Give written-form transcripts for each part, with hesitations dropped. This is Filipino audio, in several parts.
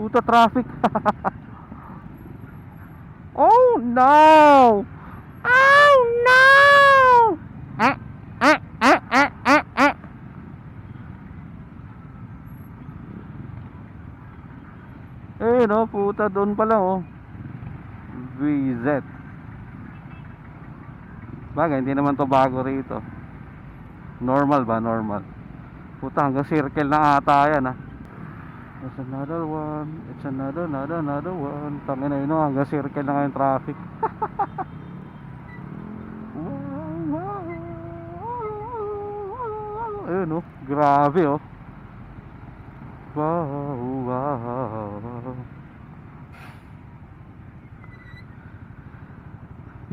Puta traffic. Oh no! Oh no! Ah, ah, ah, ah, ah, ah. Eh no, puta doon pala oh. VZ. Bagay, hindi naman to bago rito. Normal ba? Normal. Puta, hanggang circle na ata yan ah. It's another one. It's another one. Tangina yun oh, hanggang circle na ngayon traffic. Ayun oh, grabe oh. Wow, wow.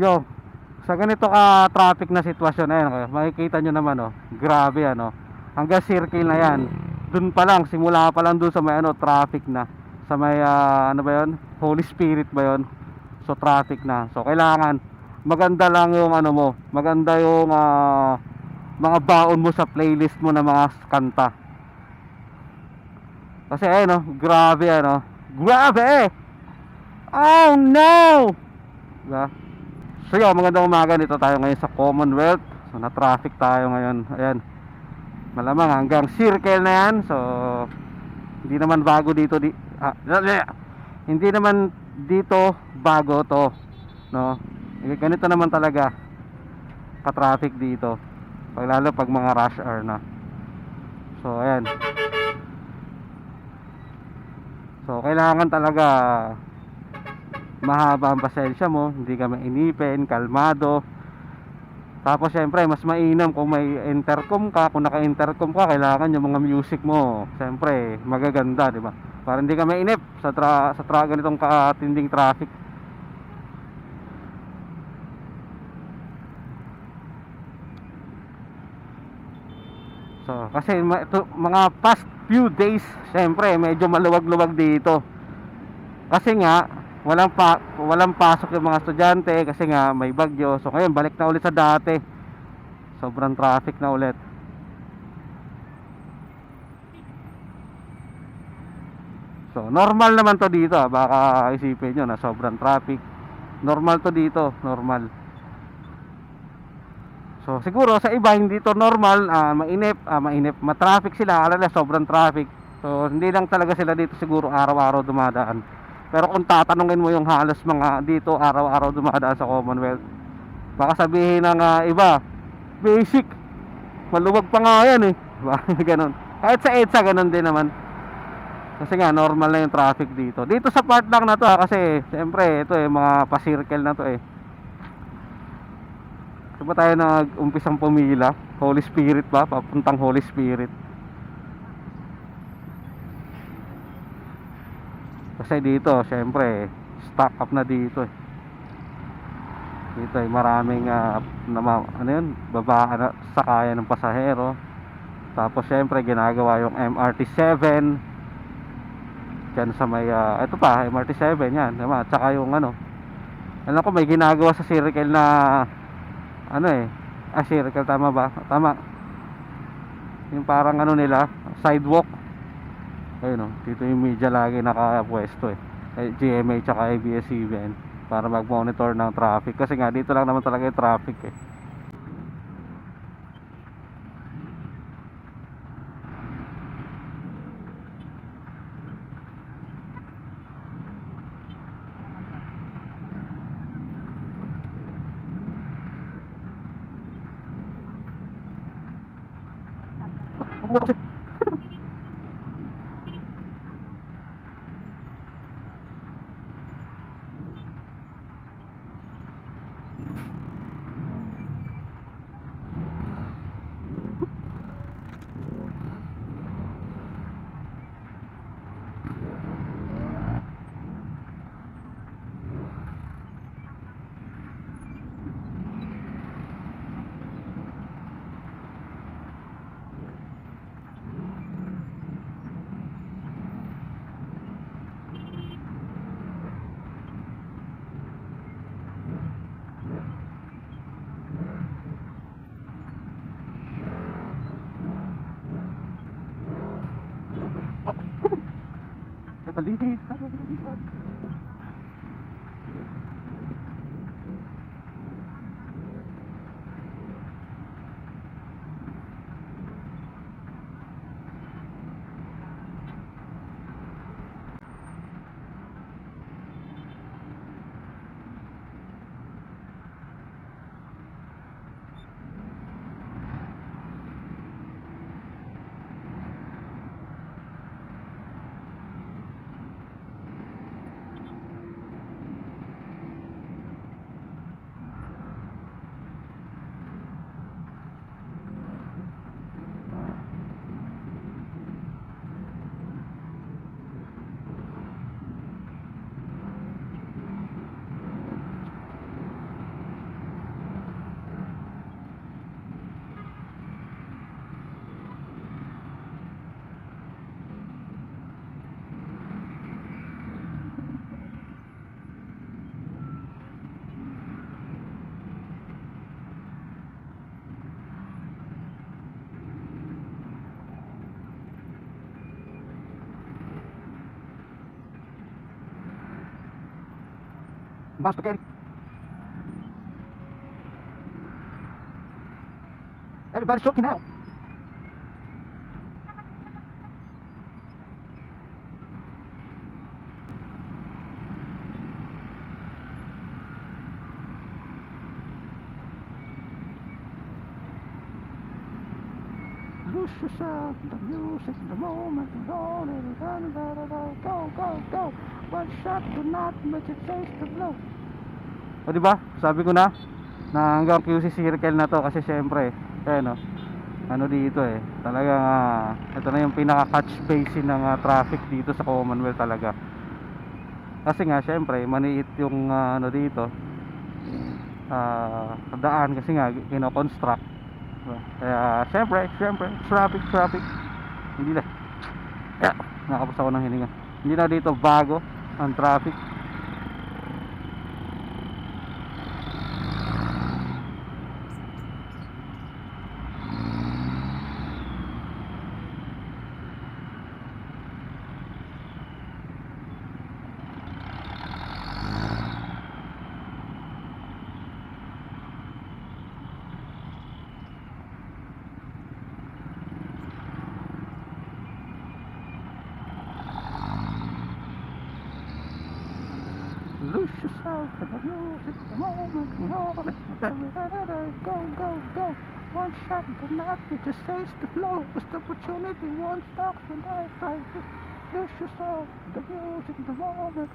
Yo, sa ganito ka traffic na sitwasyon ayun, makikita nyo naman oh. Grabe ano. Hanggang circle na yan. Dun pa lang, simula pa lang dun sa may ano, traffic na. Sa may ano ba 'yon? Holy Spirit ba 'yon? So traffic na. So kailangan maganda lang yung ano mo, maganda yung mga baon mo sa playlist mo na mga kanta. Kasi ayun oh, grabe ano. Grabe! Oh no! Diba? So yun, magandang umaga, dito tayo ngayon sa Commonwealth. So na traffic tayo ngayon. Ayan. Malamang hanggang circle na yan. So hindi naman bago dito hindi naman dito bago to, no? Ganito naman talaga ka-traffic dito. Lalo pag mga rush hour na. So ayan. So kailangan talaga mahaba ang pasensya mo, hindi ka mainipin, kalmado. Tapos syempre mas mainam kung may intercom ka. Kung naka-intercom ka, kailangan yung mga music mo syempre magaganda, di ba? Para hindi ka mainip sa ganitong katinding traffic. So kasi mga past few days, syempre medyo maluwag-luwag dito. Kasi nga walang pasok yung mga estudyante kasi nga may bagyo. So ngayon balik na ulit sa dati. Sobrang traffic na ulit. So normal naman to dito baka isipin nyo na sobrang traffic. Normal to dito, normal. So siguro sa iba hindi to normal, mainip, matraffic sila, alala sobrang traffic. So hindi lang talaga sila dito siguro araw-araw dumadaan. Pero kung tatanungin mo yung halos mga dito araw-araw dumadaan sa Commonwealth, baka sabihin ng iba, basic, maluwag pa nga yan eh. Ganon. Kahit sa EDSA ganon din naman. Kasi nga normal na yung traffic dito. Dito sa part lang na to kasi siyempre ito mga pa-circle na to eh. Ito ba tayo nag-umpisang pumila? Holy Spirit ba? Papuntang Holy Spirit. Kasi dito syempre stock up na dito eh. Dito ay maraming sakayan ng pasahero. Tapos syempre ginagawa yung MRT7 dyan sa may ito pa MRT7 yan, diba? At saka yung alam ko may ginagawa sa circle na circle, tama ba? Tama. Yung parang nila sidewalk. Ayun dito yung media lagi nakapwesto eh. GMA tsaka ABS-CBN para mag-monitor ng traffic. Kasi nga dito lang naman talaga yung traffic eh. paligid. Basta Kelly. Everybody's talking now. Lose yourself in the music, the moment, and on and on and on. Go, go, go. One shot to not make it taste the blow. O diba? Sabi ko na hanggang QC circle na to kasi syempre ano dito talagang ito na yung pinaka catch basin ng traffic dito sa Commonwealth talaga. Kasi nga syempre maniit yung dito daan kasi nga kino-construct. Kaya syempre traffic hindi na nakapos ako ng hininga. Hindi na dito bago ang traffic. Lose yourself in the music, the moment, and all it. Go, go, go. One shot to not it just saves the flow. It's the opportunity, one stop and I lose yourself in the music, the moment.